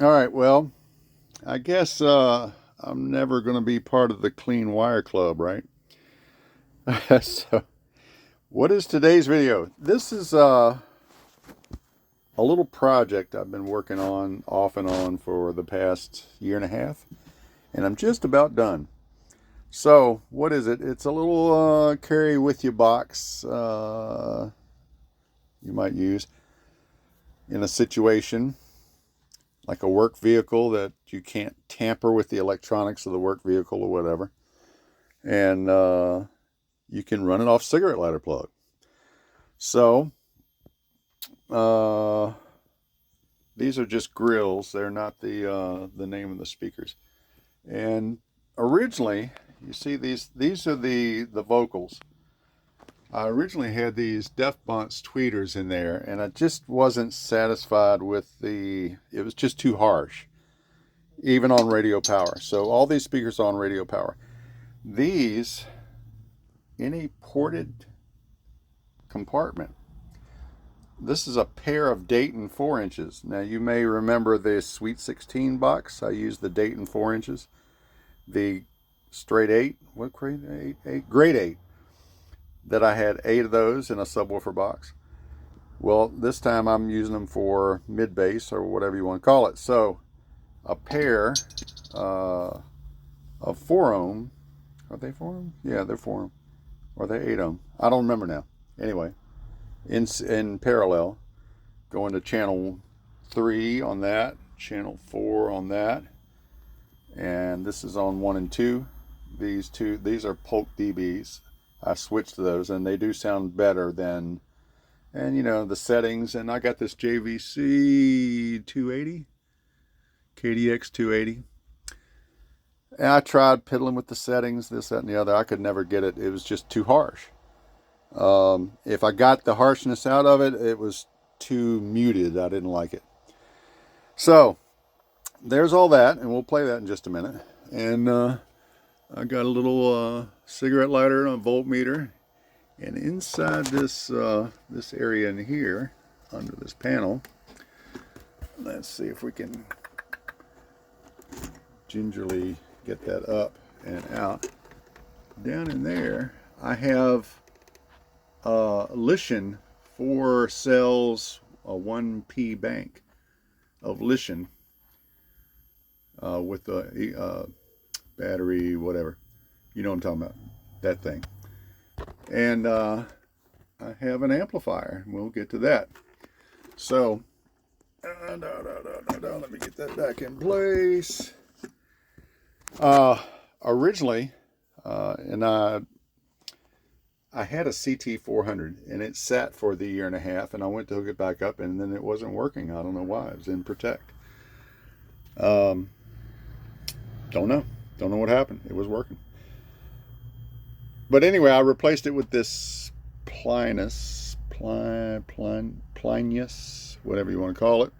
All right, well, I guess I'm never going to be part of the Clean Wire Club, right? So, what is today's video? This is a little project I've been working on off and on for the past year and a half, and I'm just about done. So, what is it? It's a little carry with you box you might use in a situation like a work vehicle that you can't tamper with the electronics of the work vehicle or whatever. And you can run it off cigarette lighter plug. So uh, these are just grills. They're not the name of the speakers. And originally, you see these are the vocals. I originally had these Def Bunce tweeters in there, and I just wasn't satisfied with it was just too harsh, even on radio power. So all these speakers are on radio power. These, in a ported compartment. This is a pair of Dayton 4 inches. Now you may remember the Sweet 16 box. I used the Dayton 4 inches. The straight 8, what grade? 8? Grade 8. That I had 8 of those in a subwoofer box. Well, this time I'm using them for mid bass or whatever you want to call it. So a pair of 4 ohm. Are they 4 ohm? Yeah, they're 4 ohm. Or are they 8 ohm? I don't remember now. Anyway, in parallel, going to channel 3 on that, channel 4 on that, and this is on 1 and 2. These are Polk DBs. I switched to those, and they do sound better than, and you know, the settings. And I got this JVC 280, KDX 280. And I tried piddling with the settings, this, that, and the other. I could never get it. It was just too harsh. If I got the harshness out of it, it was too muted. I didn't like it. So there's all that, and we'll play that in just a minute. And I got a little cigarette lighter and a voltmeter, and inside this this area in here, under this panel, let's see if we can gingerly get that up and out. Down in there, I have Lishan 4 cells, a 1P bank of Lishan with the battery, whatever. You know what I'm talking about. That thing. And I have an amplifier. We'll get to that. So, let me get that back in place. Originally, and I had a CT400, and it sat for the year and a half, and I went to hook it back up, and then it wasn't working. I don't know why. It was in Protect. Don't know. Don't know what happened. It was working. But anyway, I replaced it with this Plinus, whatever you want to call it.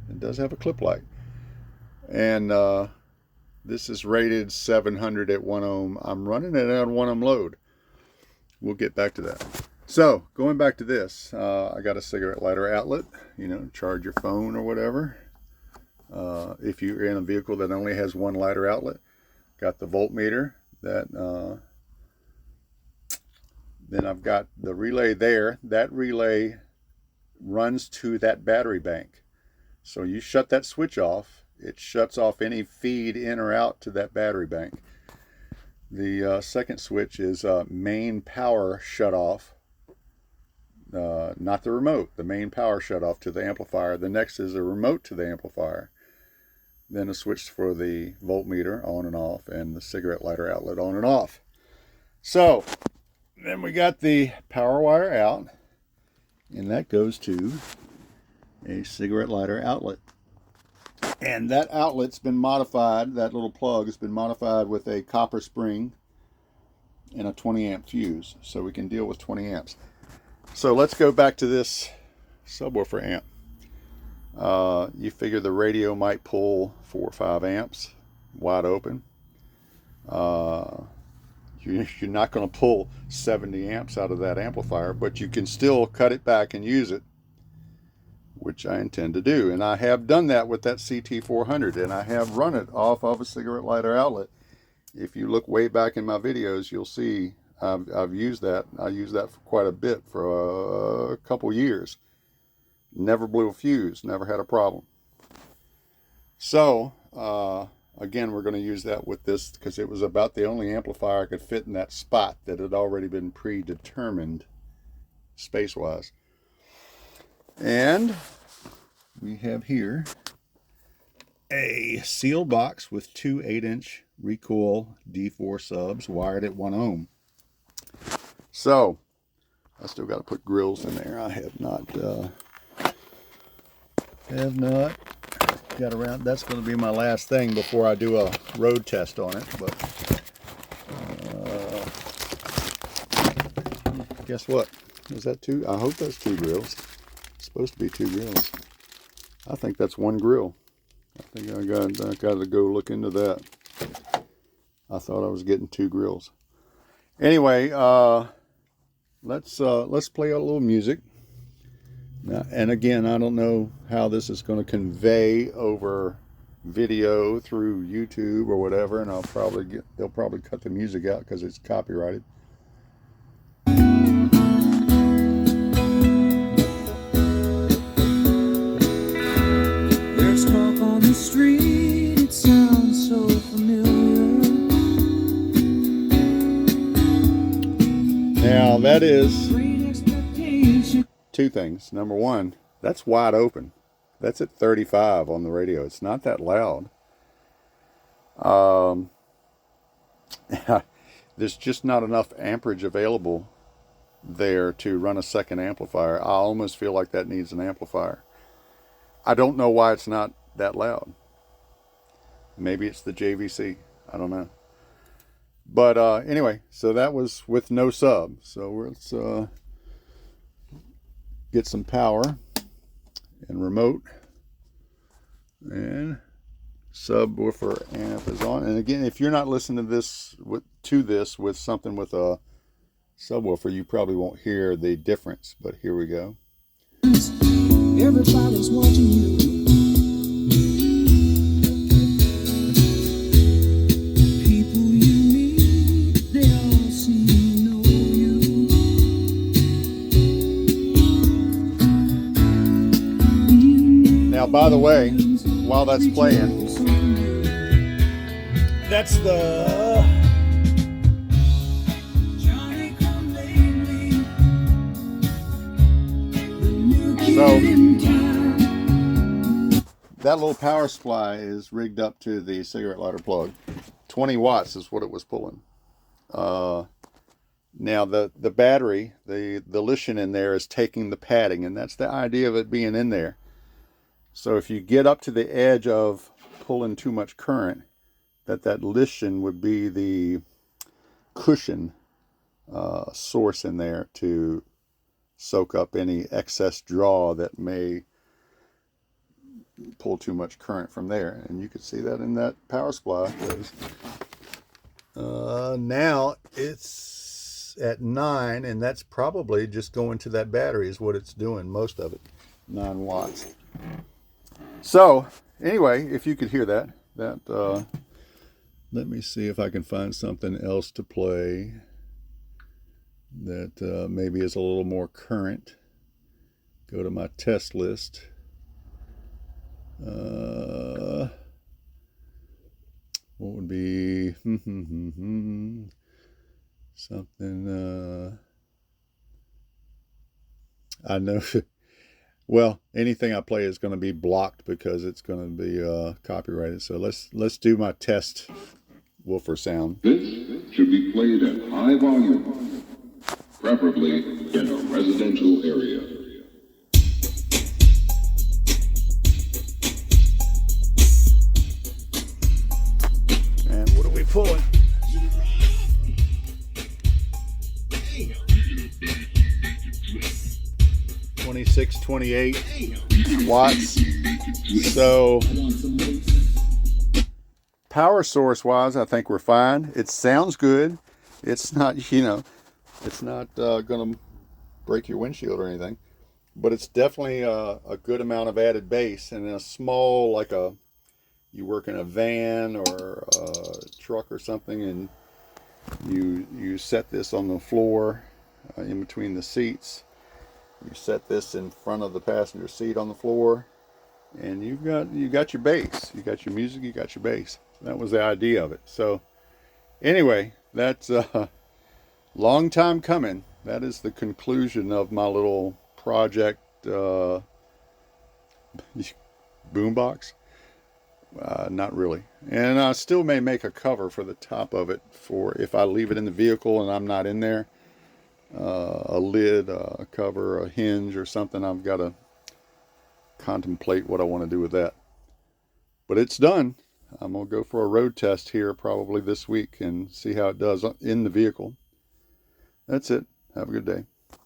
It does have a clip light. And this is rated 700 at 1 ohm. I'm running it at 1 ohm load. We'll get back to that. So, going back to this, I got a cigarette lighter outlet, you know, charge your phone or whatever. If you're in a vehicle that only has one lighter outlet. Got the voltmeter that then I've got the relay there. That relay runs to that battery bank. So you shut that switch off, it shuts off any feed in or out to that battery bank. The second switch is main power shut off, not the remote, the main power shut off to the amplifier. The next is a remote to the amplifier. Then a switch for the voltmeter on and off, and the cigarette lighter outlet on and off. So then we got the power wire out, and that goes to a cigarette lighter outlet. And that outlet's been modified, that little plug has been modified with a copper spring and a 20 amp fuse, so we can deal with 20 amps. So let's go back to this subwoofer amp. You figure the radio might pull 4 or 5 amps wide open. You're not going to pull 70 amps out of that amplifier, but you can still cut it back and use it. which I intend to do. And I have done that with that CT400, and I have run it off of a cigarette lighter outlet. If you look way back in my videos, you'll see I've used that. I used that for quite a bit for a couple years. Never blew a fuse, never had a problem. So, again, we're going to use that with this because it was about the only amplifier I could fit in that spot that had already been predetermined space-wise. And we have here a sealed box with two 8-inch recoil D4 subs wired at 1 ohm. So, I still got to put grills in there. I have not got around. That's going to be my last thing before I do a road test on it. But guess what? Is that two? I hope that's 2 grills. It's supposed to be 2 grills. I think that's 1 grill. I think I got to go look into that. I thought I was getting 2 grills. Anyway, let's play a little music. Now, and again, I don't know how this is going to convey over video through YouTube or whatever, and they'll probably cut the music out because it's copyrighted. There's talk on the street, it sounds so familiar. Now that is 2 things. Number 1, that's wide open. That's at 35 on the radio. It's not that loud. There's just not enough amperage available there to run a second amplifier. I almost feel like that needs an amplifier. I don't know why it's not that loud. Maybe it's the JVC. I don't know. But anyway, so that was with no sub. So let's get some power and remote, and subwoofer amp is on. And again, if you're not listening to this with something with a subwoofer, you probably won't hear the difference. But here we go. Everybody's watching you. People you meet, they all seem to know you. Now, by the way, while that's playing, that's the so that little power supply is rigged up to the cigarette lighter plug. 20 watts is what it was pulling. Now the battery, the lithium in there is taking the padding, and that's the idea of it being in there. So if you get up to the edge of pulling too much current, that lithium would be the cushion source in there to soak up any excess draw that may pull too much current from there. And you can see that in that power supply. Now it's at 9, and that's probably just going to that battery is what it's doing, most of it, 9 watts. So anyway, if you could hear that let me see if I can find something else to play that maybe is a little more current. Go to my test list. What would be something I know. Well, anything I play is going to be blocked because it's going to be copyrighted. So let's do my test woofer sound. This should be played at high volume, preferably in a residential area. And what are we pulling? 26, 28 watts. So power source wise, I think we're fine. It sounds good. It's not, it's not going to break your windshield or anything. but it's definitely a good amount of added bass. And in a small, like you work in a van or a truck or something, and you set this on the floor in between the seats. You set this in front of the passenger seat on the floor, and you got your bass. You got your music. You got your bass. That was the idea of it. So anyway, that's a long time coming. That is the conclusion of my little project boombox. Not really. And I still may make a cover for the top of it for if I leave it in the vehicle and I'm not in there. A lid, a cover, a hinge, or something. I've got to contemplate what I want to do with that. But it's done. I'm going to go for a road test here probably this week and see how it does in the vehicle. That's it. Have a good day.